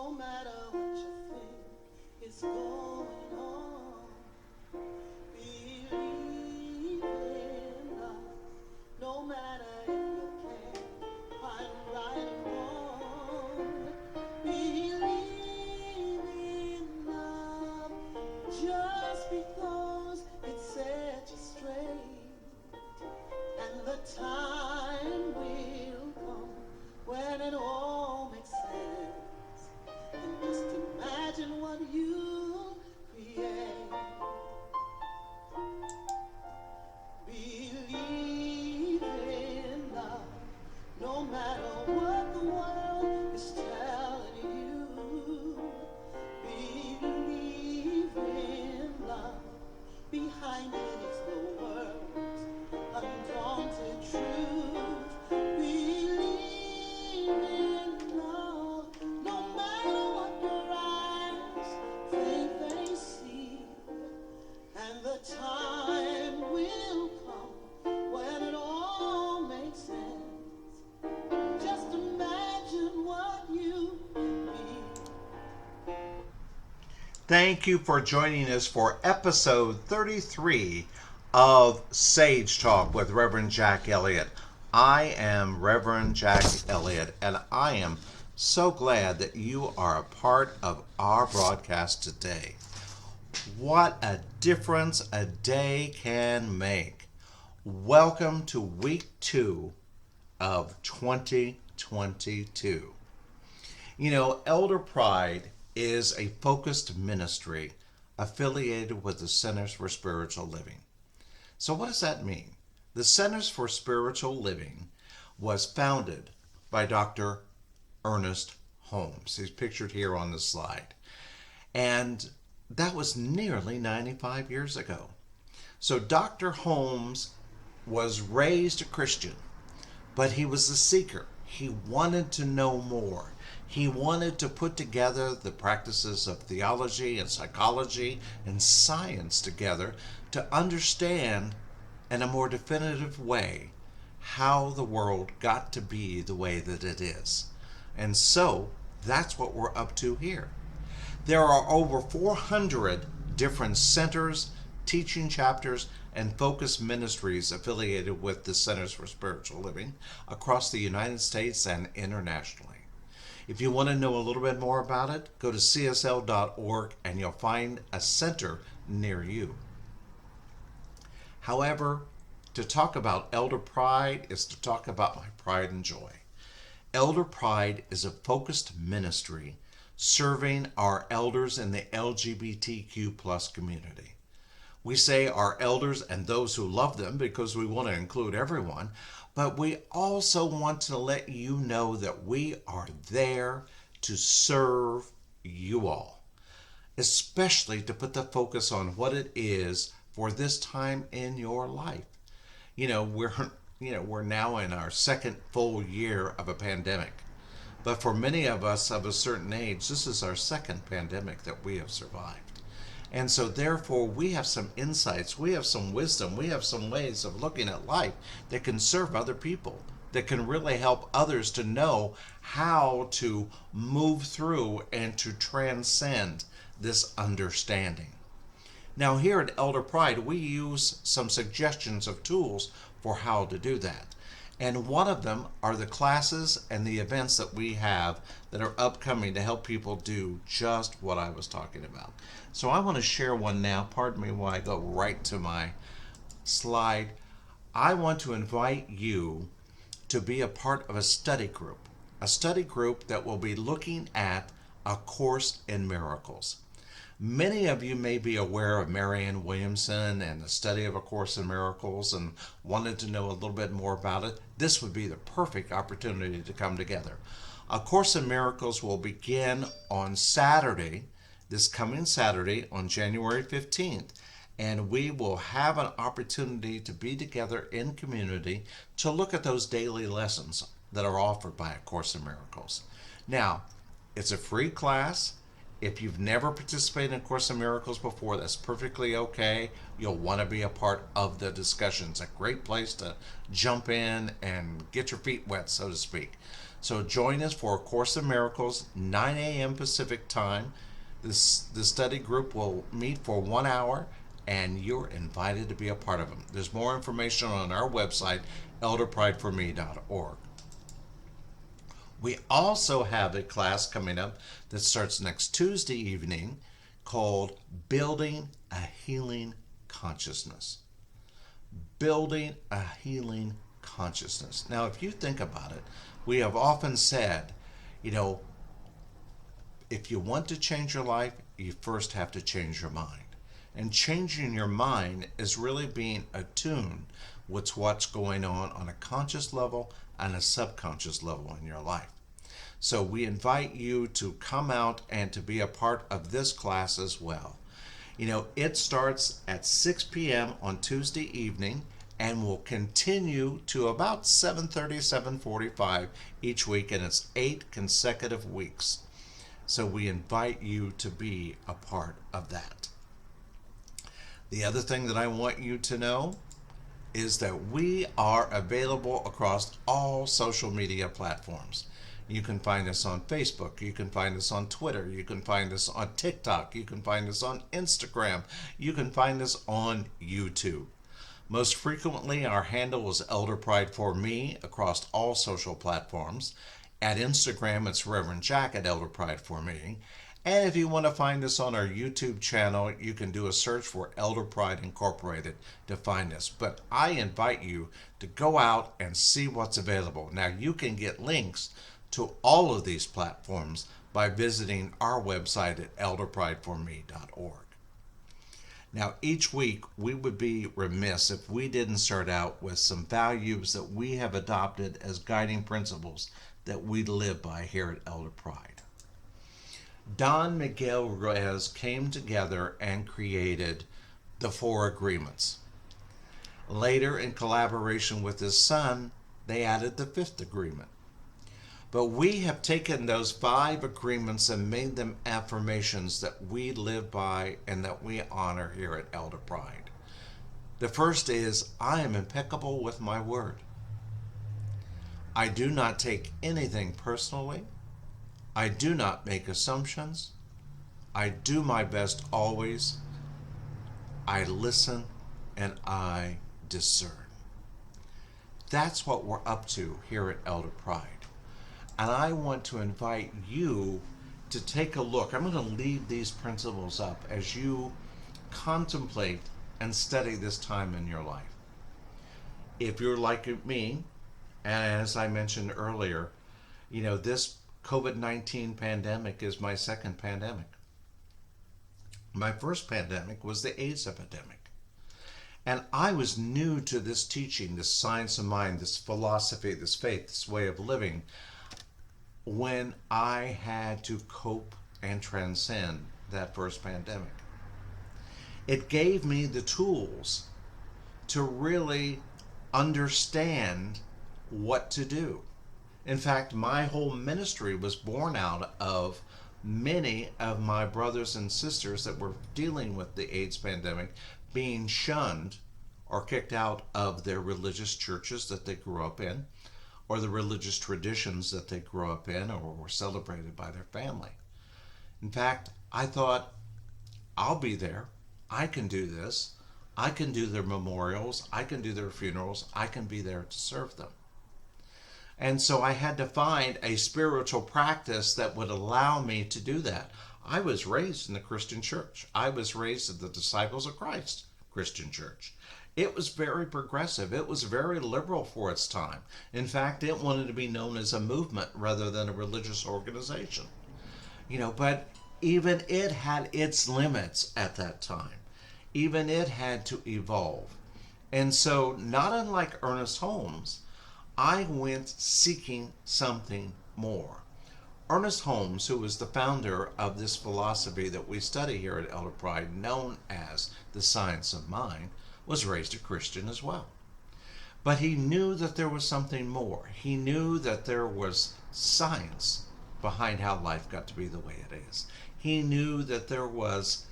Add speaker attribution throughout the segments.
Speaker 1: No matter what you think is going on, believe in love. No matter if you can't find right or wrong, believe in love. Just because it set you straight, and the time will come when it all makes sense. And just imagine what you create. Believe in love, no matter what the world is telling you. Believe in love, behind it is the world's undaunted truth. Believe in love, no matter what your eyes think they see. And the time will come when it all makes sense. Just imagine what you can be.
Speaker 2: Thank you for joining us for episode 33 of Sage Talk with Reverend Jack Elliott. I am Reverend Jack Elliott, and I am so glad that you are a part of our broadcast today. What a difference a day can make. Welcome to week 2 of 2022. You know, Elder Pride is a focused ministry affiliated with the Centers for Spiritual Living. So what does that mean? The Centers for Spiritual Living was founded by Dr. Ernest Holmes. He's pictured here on the slide. And that was nearly 95 years ago. So Dr. Holmes was raised a Christian, but he was a seeker. He wanted to know more. He wanted to put together the practices of theology and psychology and science together to understand in a more definitive way how the world got to be the way that it is. And so that's what we're up to here. There are over 400 different centers, teaching chapters, and focus ministries affiliated with the Centers for Spiritual Living across the United States and internationally. If you want to know a little bit more about it, go to csl.org and you'll find a center near you. However, to talk about Elder Pride is to talk about my pride and joy. Elder Pride is a focused ministry serving our elders in the LGBTQ plus community. We say our elders and those who love them because we want to include everyone, but we also want to let you know that we are there to serve you all, especially to put the focus on what it is for this time in your life. We're now in our second full year of a pandemic. But for many of us of a certain age, this is our second pandemic that we have survived. And so therefore we have some insights, we have some wisdom, we have some ways of looking at life that can serve other people, that can really help others to know how to move through and to transcend this understanding. Now here at Elder Pride, we use some suggestions of tools for how to do that. And one of them are the classes and the events that we have that are upcoming to help people do just what I was talking about. So I want to share one now. Pardon me while I go right to my slide. I want to invite you to be a part of a study group that will be looking at A Course in Miracles. Many of you may be aware of Marianne Williamson and the study of A Course in Miracles and wanted to know a little bit more about it. This would be the perfect opportunity to come together. A Course in Miracles will begin on Saturday, this coming Saturday on January 15th, and we will have an opportunity to be together in community to look at those daily lessons that are offered by A Course in Miracles. Now, it's a free class. If you've never participated in A Course in Miracles before, that's perfectly okay. You'll want to be a part of the discussion. It's a great place to jump in and get your feet wet, so to speak. So join us for A Course in Miracles, 9 a.m. Pacific time. The study group will meet for 1 hour, and you're invited to be a part of them. There's more information on our website, elderprideforme.org. We also have a class coming up that starts next Tuesday evening called Building a Healing Consciousness. Building a Healing Consciousness. Now, if you think about it, we have often said, if you want to change your life, you first have to change your mind. And changing your mind is really being attuned with what's going on a conscious level and a subconscious level in your life. So we invite you to come out and to be a part of this class as well. It starts at 6 p.m. on Tuesday evening and will continue to about 7:30, 7:45 each week, and it's 8 consecutive weeks. So we invite you to be a part of that. The other thing that I want you to know is that we are available across all social media platforms. You can find us on Facebook, you can find us on Twitter, you can find us on TikTok, you can find us on Instagram, you can find us on YouTube. Most frequently, our handle is Elder Pride for Me across all social platforms. At Instagram, it's Reverend Jack at Elder Pride for Me. And if you want to find us on our YouTube channel, you can do a search for Elder Pride Incorporated to find us. But I invite you to go out and see what's available. Now, you can get links to all of these platforms by visiting our website at elderprideforme.org. Now, each week, we would be remiss if we didn't start out with some values that we have adopted as guiding principles that we live by here at Elder Pride. Don Miguel Ruiz came together and created the 4 agreements. Later, in collaboration with his son, they added the 5th agreement. But we have taken those 5 agreements and made them affirmations that we live by and that we honor here at Elder Pride. The first is, I am impeccable with my word. I do not take anything personally. I do not make assumptions. I do my best always. I listen and I discern. That's what we're up to here at Elder Pride. And I want to invite you to take a look. I'm going to leave these principles up as you contemplate and study this time in your life. If you're like me, and as I mentioned earlier, this COVID-19 pandemic is my second pandemic. My first pandemic was the AIDS epidemic. And I was new to this teaching, this science of mind, this philosophy, this faith, this way of living, when I had to cope and transcend that first pandemic. It gave me the tools to really understand what to do. In fact, my whole ministry was born out of many of my brothers and sisters that were dealing with the AIDS pandemic being shunned or kicked out of their religious churches that they grew up in, or the religious traditions that they grew up in or were celebrated by their family. In fact, I thought, I'll be there. I can do this. I can do their memorials. I can do their funerals. I can be there to serve them. And so I had to find a spiritual practice that would allow me to do that. I was raised in the Christian church. I was raised at the Disciples of Christ Christian church. It was very progressive. It was very liberal for its time. In fact, it wanted to be known as a movement rather than a religious organization. But even it had its limits at that time. Even it had to evolve. And so, not unlike Ernest Holmes, I went seeking something more. Ernest Holmes, who was the founder of this philosophy that we study here at Elder Pride, known as the science of mind, was raised a Christian as well. But he knew that there was something more. He knew that there was science behind how life got to be the way it is. He knew that there was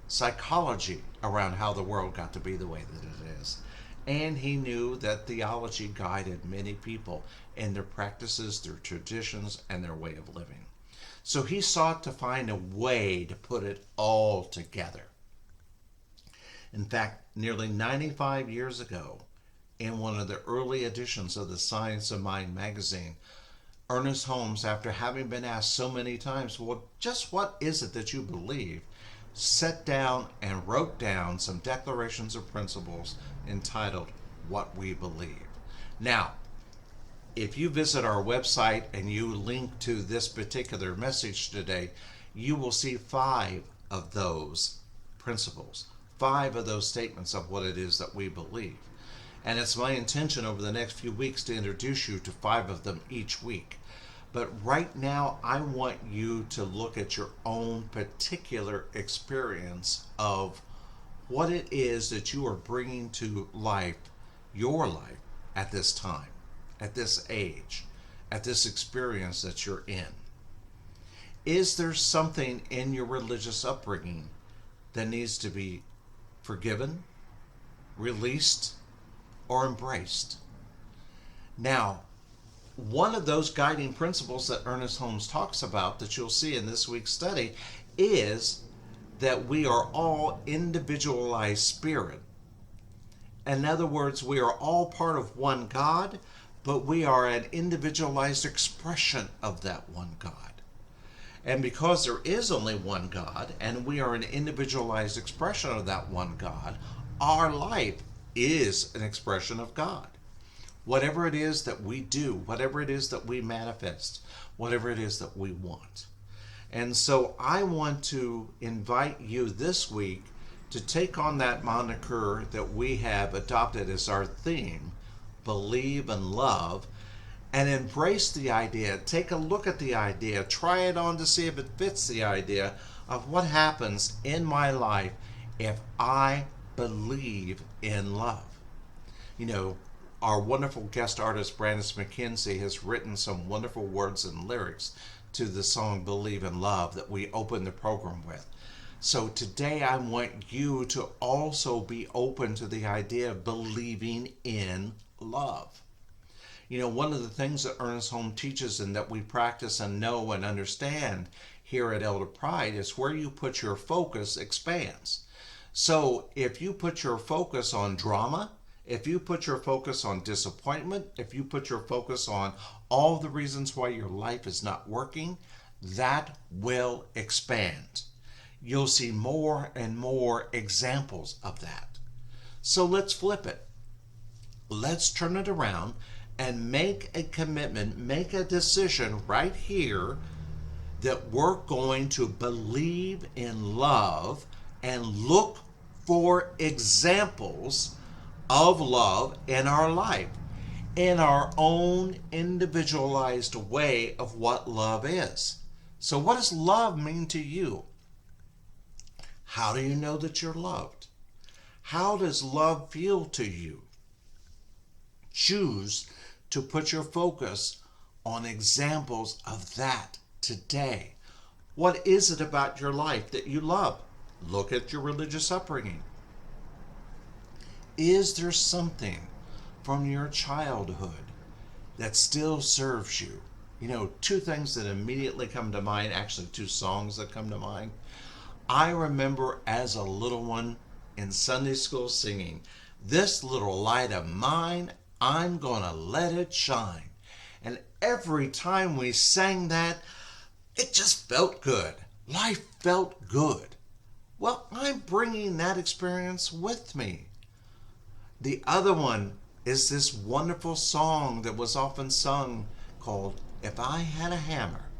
Speaker 2: psychology around how the world got to be the way that it is. And he knew that theology guided many people in their practices, their traditions, and their way of living. So he sought to find a way to put it all together. In fact, nearly 95 years ago, in one of the early editions of the Science of Mind magazine, Ernest Holmes, after having been asked so many times, well, just what is it that you believe, sat down and wrote down some declarations of principles entitled What We Believe. Now, if you visit our website and you link to this particular message today, you will see 5 of those principles, 5 of those statements of what it is that we believe. And it's my intention over the next few weeks to introduce you to 5 of them each week. But right now, I want you to look at your own particular experience of what it is that you are bringing to life, your life, at this time, at this age, at this experience that you're in. Is there something in your religious upbringing that needs to be forgiven, released, or embraced? Now, one of those guiding principles that Ernest Holmes talks about that you'll see in this week's study is that we are all individualized spirit. In other words, we are all part of one God, but we are an individualized expression of that one God. And because there is only one God, and we are an individualized expression of that one God, our life is an expression of God. Whatever it is that we do, whatever it is that we manifest, whatever it is that we want. And so I want to invite you this week to take on that moniker that we have adopted as our theme, believe and love, and embrace the idea. Take a look at the idea, try it on to see if it fits the idea of what happens in my life if I believe in love. You know, our wonderful guest artist Brandis McKenzie has written some wonderful words and lyrics to the song Believe in Love that we open the program with. So today I want you to also be open to the idea of believing in love. You know, one of the things that Ernest Holmes teaches and that we practice and know and understand here at Elder Pride is where you put your focus expands. So if you put your focus on drama, if you put your focus on disappointment, if you put your focus on all the reasons why your life is not working, that will expand. You'll see more and more examples of that. So let's flip it. Let's turn it around and make a commitment, make a decision right here that we're going to believe in love and look for examples of love in our life, in our own individualized way of what love is. So what does love mean to you? How do you know that you're loved? How does love feel to you? Choose to put your focus on examples of that today. What is it about your life that you love? Look at your religious upbringing. Is there something from your childhood that still serves you? You know, 2 things that immediately come to mind, actually 2 songs that come to mind. I remember as a little one in Sunday school singing, "This little light of mine, I'm gonna let it shine." And every time we sang that, it just felt good. Life felt good. Well, I'm bringing that experience with me. The other one is this wonderful song that was often sung called "If I Had a Hammer,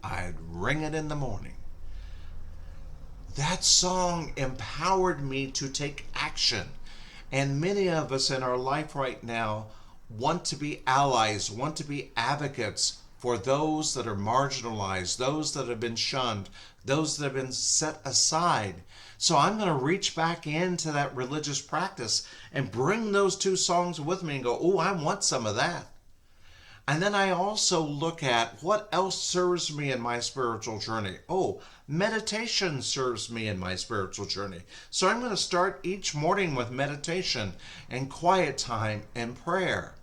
Speaker 2: I'd Ring It in the Morning." That song empowered me to take action. And many of us in our life right now want to be allies, want to be advocates for those that are marginalized, those that have been shunned, those that have been set aside. So I'm going to reach back into that religious practice and bring those 2 songs with me and go, oh, I want some of that. And then I also look at what else serves me in my spiritual journey. Oh, meditation serves me in my spiritual journey. So I'm going to start each morning with meditation and quiet time and prayer.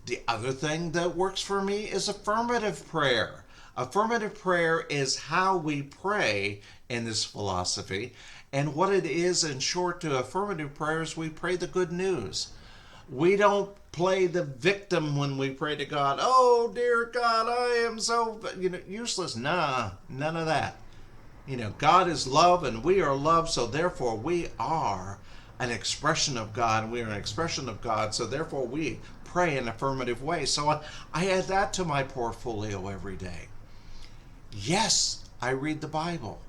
Speaker 2: The other thing that works for me is affirmative prayer. Affirmative prayer is how we pray in this philosophy. And what it is, in short, to affirmative prayers, we pray the good news. We don't play the victim when we pray to God. Oh, dear God, I am so useless. Nah, none of that. God is love and we are love, so therefore we are an expression of God. We are an expression of God, so therefore we pray in an affirmative way. So I add that to my portfolio every day. Yes, I read the Bible.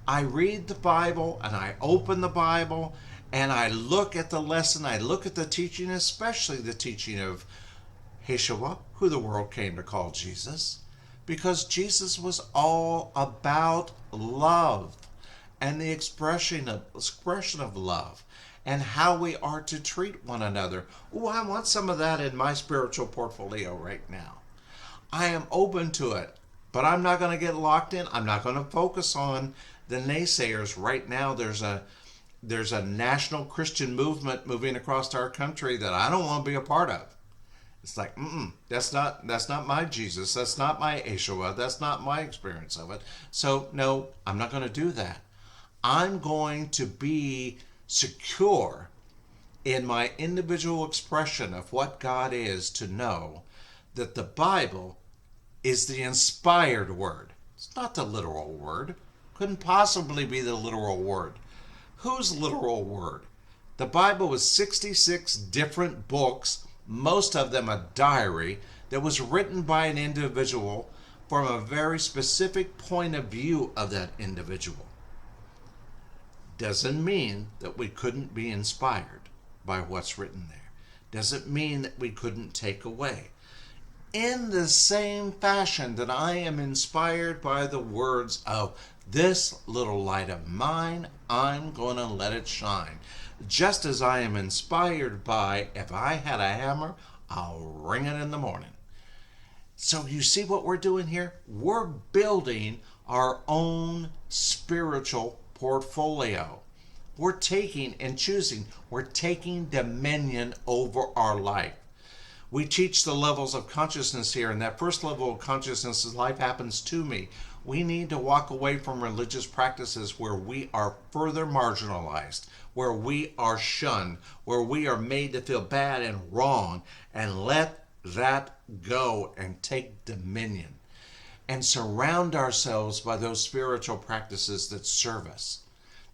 Speaker 2: I read the Bible and I open the Bible and I look at the lesson, I look at the teaching, especially the teaching of Yeshua, who the world came to call Jesus, because Jesus was all about love and the expression of love and how we are to treat one another. Oh, I want some of that in my spiritual portfolio right now. I am open to it, but I'm not going to get locked in. I'm not going to focus on the naysayers. Right now, there's a national Christian movement moving across our country that I don't want to be a part of. It's like, that's not my Jesus. That's not my Yeshua. That's not my experience of it. So no, I'm not going to do that. I'm going to be secure in my individual expression of what God is, to know that the Bible is the inspired word. It's not the literal word. Couldn't possibly be the literal word. Whose literal word? The Bible was 66 different books, most of them a diary, that was written by an individual from a very specific point of view of that individual. Doesn't mean that we couldn't be inspired by what's written there. Doesn't mean that we couldn't take away. In the same fashion that I am inspired by the words of this little light of mine, I'm going to let it shine. Just as I am inspired by, if I had a hammer, I'll ring it in the morning. So you see what we're doing here? We're building our own spiritual portfolio. We're taking and choosing. We're taking dominion over our life. We teach the levels of consciousness here, and that first level of consciousness is life happens to me. We need to walk away from religious practices where we are further marginalized, where we are shunned, where we are made to feel bad and wrong, and let that go and take dominion. And surround ourselves by those spiritual practices that serve us,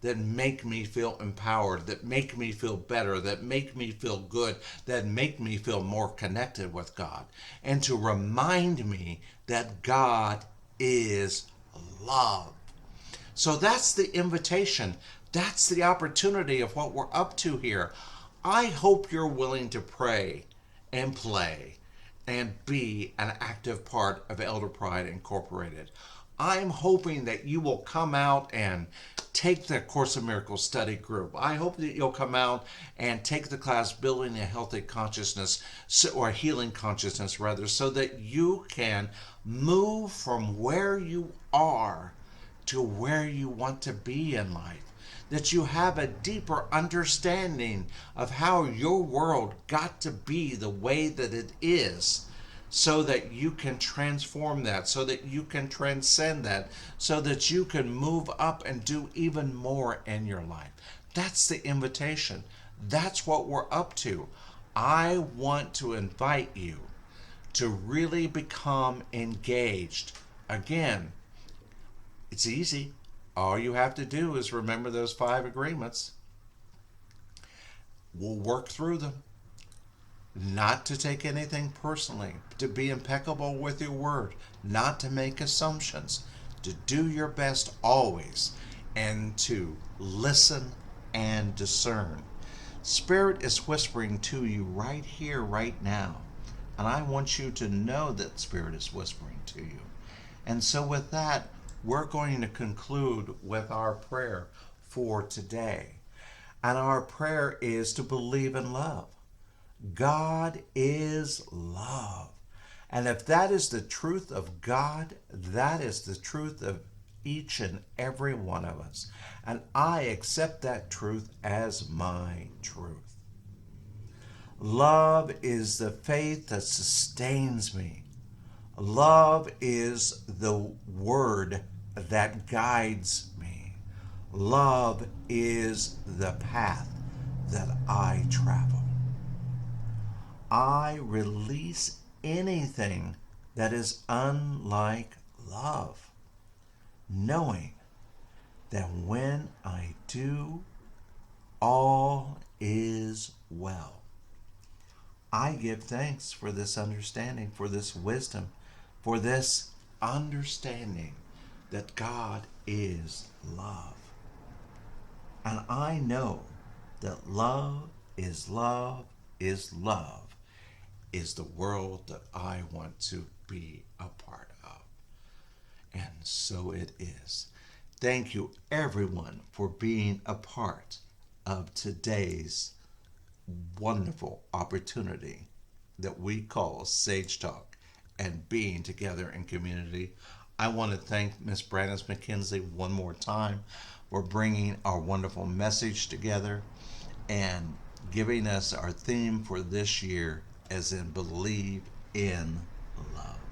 Speaker 2: that make me feel empowered, that make me feel better, that make me feel good, that make me feel more connected with God, and to remind me that God is love. So that's the invitation. That's the opportunity of what we're up to here. I hope you're willing to pray and play and be an active part of Elder Pride Incorporated. I'm hoping that you will come out and take the Course in Miracles study group. I hope that you'll come out and take the class Building a Healthy Consciousness, or Healing Consciousness rather, so that you can move from where you are to where you want to be in life. That you have a deeper understanding of how your world got to be the way that it is, so that you can transform that, so that you can transcend that, so that you can move up and do even more in your life. That's the invitation. That's what we're up to. I want to invite you to really become engaged. Again, it's easy. All you have to do is remember those 5 agreements. We'll work through them. Not to take anything personally, to be impeccable with your word, not to make assumptions, to do your best always, and to listen and discern. Spirit is whispering to you right here, right now. And I want you to know that Spirit is whispering to you. And so with that, we're going to conclude with our prayer for today. And our prayer is to believe in love. God is love. And if that is the truth of God, that is the truth of each and every one of us. And I accept that truth as my truth. Love is the faith that sustains me. Love is the word that guides me. Love is the path that I travel. I release anything that is unlike love, knowing that when I do, all is well. I give thanks for this understanding, for this wisdom, for this understanding that God is love. And I know that love is love is love is the world that I want to be a part of. And so it is. Thank you, everyone, for being a part of today's wonderful opportunity that we call Sage Talk and being together in community. I want to thank Miss Brandis McKenzie one more time for bringing our wonderful message together and giving us our theme for this year, as in believe in love.